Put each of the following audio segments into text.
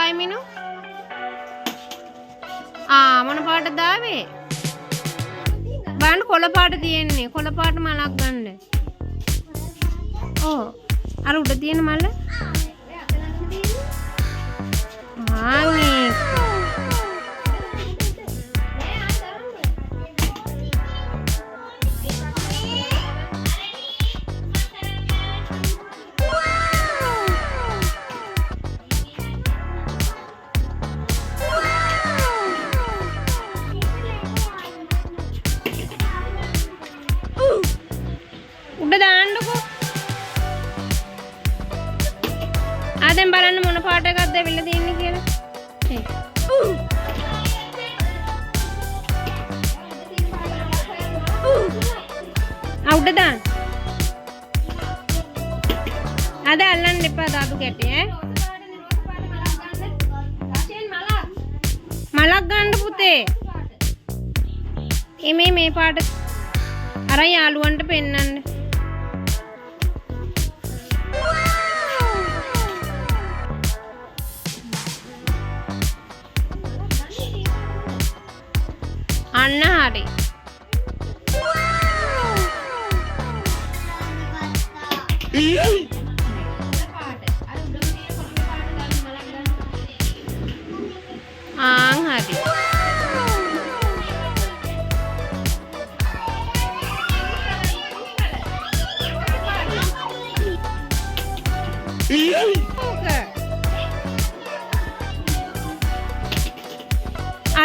ආයි මිනු මොන පාටද ආවේ බලන්න කොළ පාට තියෙන්නේ කොළ පාට මලක් ගන්න ඔව් අර උඩ තියෙන මල උඩ දාන්නකෝ දැන් බලන්න මොන පාට එකක්ද ඇවිල්ලා තියෙන්නේ කියලා උඩ දාන්න අද අල්ලන්න එපා දාදු කැටේ මලක් ගන්න පුතේ මේ පාට අර යාළුවන්ට පෙන්නන්න අන්න හරි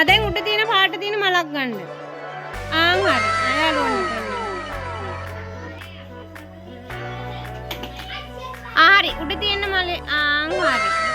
දැන් උඩ තියෙන පාට තියෙන මලක් ගන්න. හරි. අයාලුවන්ට ගන්න. හරි උඩ තියෙන මලේ හරි.